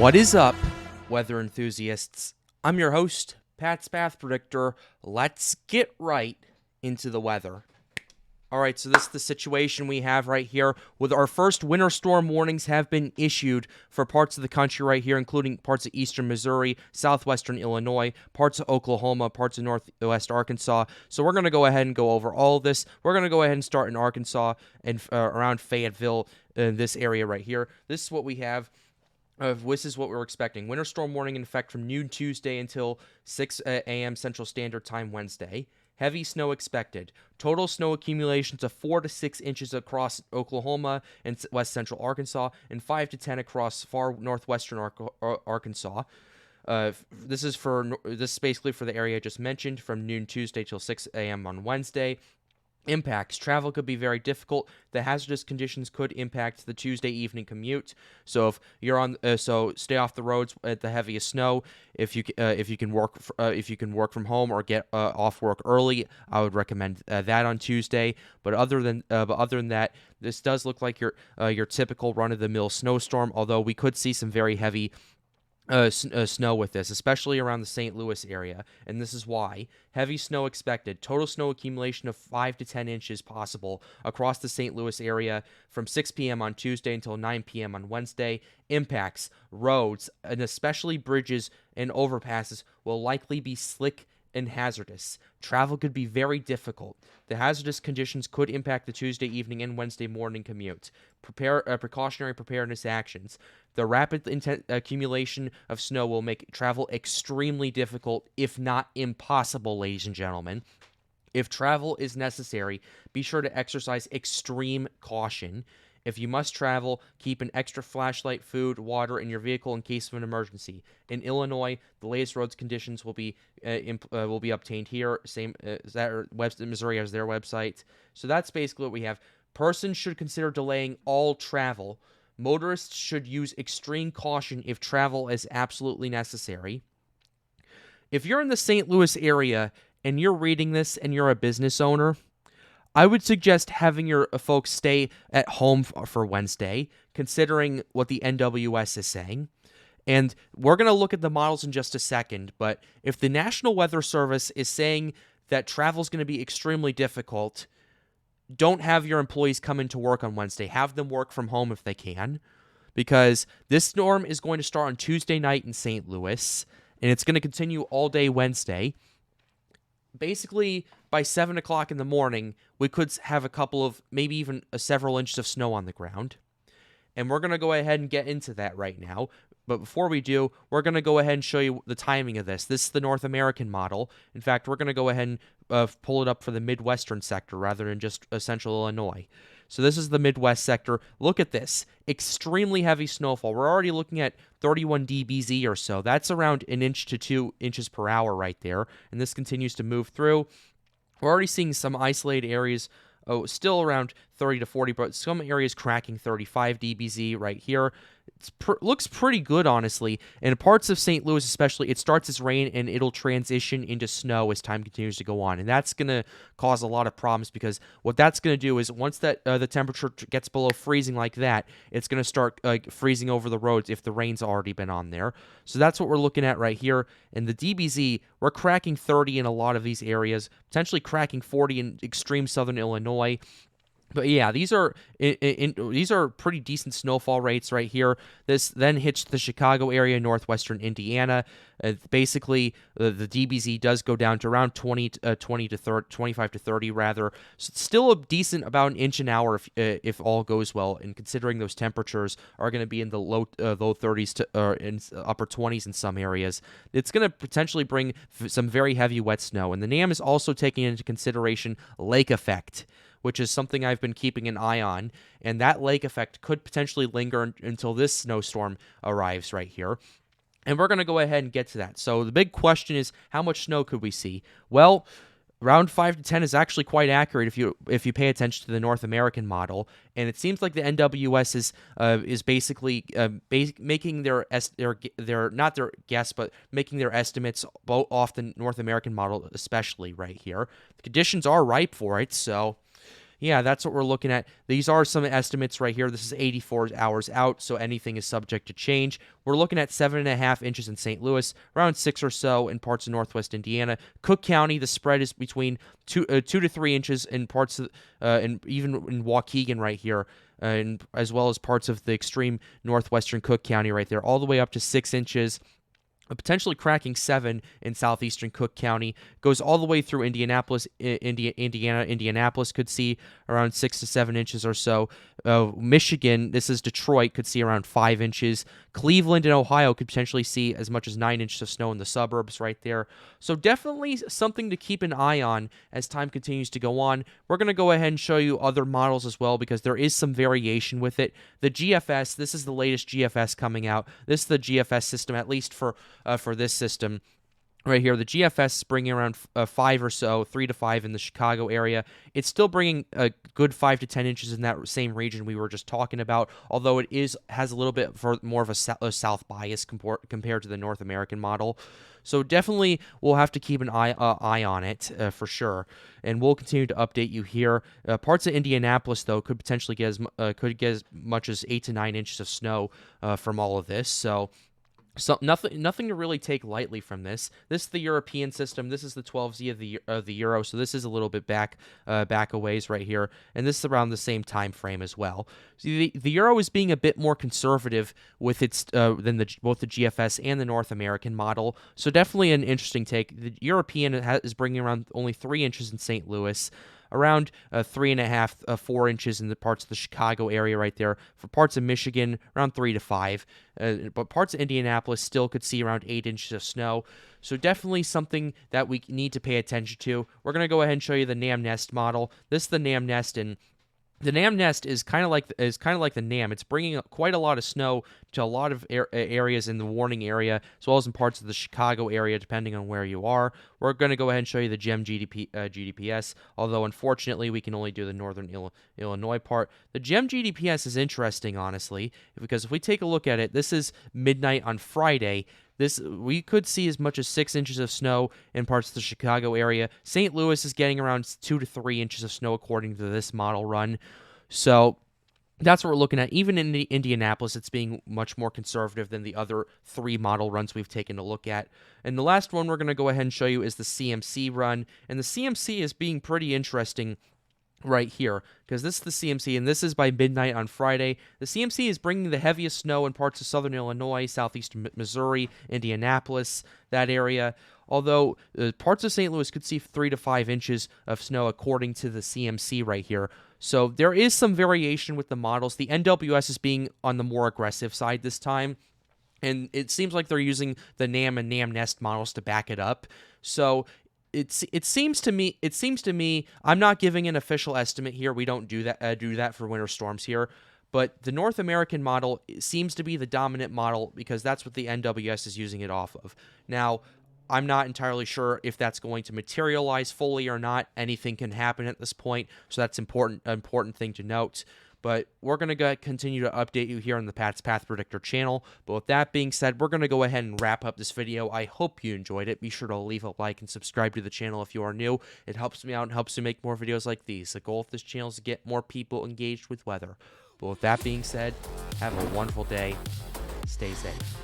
What is up, weather enthusiasts? I'm your host, Pat's Path Predictor. Let's get right into the weather. All right, so this is the situation we have right here. With our first winter storm warnings have been issued for parts of the country right here, including parts of eastern Missouri, southwestern Illinois, parts of Oklahoma, parts of northwest Arkansas. So we're going to go ahead and go over all of this. We're going to go ahead and start in Arkansas and around Fayetteville, this area right here. This is what we have. This is what we're expecting. Winter storm warning in effect from noon Tuesday until 6 a.m. Central Standard Time Wednesday. Heavy snow expected. Total snow accumulations of 4 to 6 inches across Oklahoma and west central Arkansas, and 5 to 10 across far northwestern Arkansas. This is basically for the area I just mentioned, from noon Tuesday till 6 a.m. on Wednesday. Impacts. Travel could be very difficult. The hazardous conditions could impact the Tuesday evening commute. So if you're on, so stay off the roads at the heaviest snow. If you can work from home or get off work early, I would recommend that on Tuesday. But other than that, this does look like your typical run-of-the-mill snowstorm. Although we could see some very heavy snow with this, especially around the St. Louis area, and this is why. Heavy snow expected. Total snow accumulation of 5 to 10 inches possible across the St. Louis area from 6 p.m. on Tuesday until 9 p.m. on Wednesday. Impacts. Roads, and especially bridges and overpasses, will likely be slick and hazardous. Travel could be very difficult. The hazardous conditions could impact the Tuesday evening and Wednesday morning commute. Precautionary preparedness actions. The rapid accumulation of snow will make travel extremely difficult, if not impossible, ladies and gentlemen. If travel is necessary, be sure to exercise extreme caution. If you must travel, keep an extra flashlight, food, water in your vehicle in case of an emergency. In Illinois, the latest roads conditions will be obtained here. Same as that. Missouri has their website. So that's basically what we have. Persons should consider delaying all travel. Motorists should use extreme caution if travel is absolutely necessary. If you're in the St. Louis area and you're reading this and you're a business owner, I would suggest having your folks stay at home for Wednesday, considering what the NWS is saying. And we're going to look at the models in just a second, but if the National Weather Service is saying that travel is going to be extremely difficult, don't have your employees come into work on Wednesday. Have them work from home if they can, because this storm is going to start on Tuesday night in St. Louis, and it's going to continue all day Wednesday. Basically, by 7 o'clock in the morning, we could have a couple of, maybe even several inches of snow on the ground. And we're going to go ahead and get into that right now. But before we do, we're going to go ahead and show you the timing of this. This is the North American model. In fact, we're going to go ahead and pull it up for the Midwestern sector rather than just central Illinois. So this is the Midwest sector. Look at this. Extremely heavy snowfall. We're already looking at 31 dBz or so. That's around 1 inch to 2 inches per hour right there. And this continues to move through. We're already seeing some isolated areas, still around 30 to 40, but some areas cracking 35 dBz right here. It looks pretty good, honestly. And parts of St. Louis especially, it starts as rain and it'll transition into snow as time continues to go on. And that's going to cause a lot of problems, because what that's going to do is once that the temperature gets below freezing like that, it's going to start freezing over the roads if the rain's already been on there. So that's what we're looking at right here. And the dBz, we're cracking 30 in a lot of these areas, potentially cracking 40 in extreme southern Illinois. But yeah, these are pretty decent snowfall rates right here. This then hits the Chicago area, northwestern Indiana. Basically, the dBz does go down to around 25 to 30 rather. So still a decent, about 1 inch an hour if all goes well. And considering those temperatures are going to be in the low 30s to in upper 20s in some areas, it's going to potentially bring some very heavy wet snow. And the NAM is also taking into consideration lake effect, which is something I've been keeping an eye on, and that lake effect could potentially linger until this snowstorm arrives right here. And we're going to go ahead and get to that. So the big question is, how much snow could we see? Well, around 5 to 10 is actually quite accurate if you pay attention to the North American model, and it seems like the NWS is basically making their not their guess, but making their estimates off the North American model, especially right here. The conditions are ripe for it, so Yeah, that's what we're looking at. These are some estimates right here. This is 84 hours out, so anything is subject to change. We're looking at 7.5 inches in St. Louis, around 6 or so in parts of northwest Indiana. Cook County, the spread is between 2 to 3 inches in parts of, and even in Waukegan right here, and as well as parts of the extreme northwestern Cook County right there, all the way up to 6 inches. Potentially cracking 7 in southeastern Cook County, goes all the way through Indianapolis, Indiana. Indianapolis could see around 6 to 7 inches or so. Michigan, this is Detroit, could see around 5 inches. Cleveland and Ohio could potentially see as much as 9 inches of snow in the suburbs right there. So definitely something to keep an eye on as time continues to go on. We're going to go ahead and show you other models as well because there is some variation with it. The GFS, this is the latest GFS coming out. This is the GFS system, at least for this system. Right here, the GFS is bringing around 5 or so, 3 to 5 in the Chicago area. It's still bringing a good 5 to 10 inches in that same region we were just talking about, although it has a little bit more of a south bias compared to the North American model. So definitely we'll have to keep an eye on it for sure, and we'll continue to update you here. Parts of Indianapolis, though, could potentially get as much as 8 to 9 inches of snow from all of this. So nothing to really take lightly from this. This is the European system. This is the 12Z of the Euro, so this is a little bit back a ways right here, and this is around the same time frame as well. So the Euro is being a bit more conservative with its than both the GFS and the North American model, so definitely an interesting take. The European is bringing around only 3 inches in St. Louis, around 3.5, 4 inches in the parts of the Chicago area right there. For parts of Michigan, around 3 to 5. But parts of Indianapolis still could see around 8 inches of snow. So definitely something that we need to pay attention to. We're going to go ahead and show you the NAM Nest model. This is the NAM Nest, and the NAM Nest is kind of like the NAM. It's bringing quite a lot of snow to a lot of areas in the warning area, as well as in parts of the Chicago area, depending on where you are. We're going to go ahead and show you the GEM GDPS, although unfortunately we can only do the northern Illinois part. The GEM GDPS is interesting, honestly, because if we take a look at it, this is midnight on Friday. We could see as much as 6 inches of snow in parts of the Chicago area. St. Louis is getting around 2 to 3 inches of snow according to this model run. So that's what we're looking at. Even in Indianapolis, it's being much more conservative than the other 3 model runs we've taken a look at. And the last one we're going to go ahead and show you is the CMC run. And the CMC is being pretty interesting right here, because this is the CMC, and this is by midnight on Friday. The CMC is bringing the heaviest snow in parts of southern Illinois, southeastern Missouri, Indianapolis, that area, although parts of St. Louis could see 3 to 5 inches of snow according to the CMC right here. So there is some variation with the models. The NWS is being on the more aggressive side this time, and it seems like they're using the NAM and NAM Nest models to back it up. So it seems to me, I'm not giving an official estimate here. We don't do that for winter storms here. But the North American model seems to be the dominant model because that's what the NWS is using it off of. Now, I'm not entirely sure if that's going to materialize fully or not. Anything can happen at this point, so that's important thing to note. But we're going to continue to update you here on the Pat's Path Predictor channel. But with that being said, we're going to go ahead and wrap up this video. I hope you enjoyed it. Be sure to leave a like and subscribe to the channel if you are new. It helps me out and helps me make more videos like these. The goal of this channel is to get more people engaged with weather. But with that being said, have a wonderful day. Stay safe.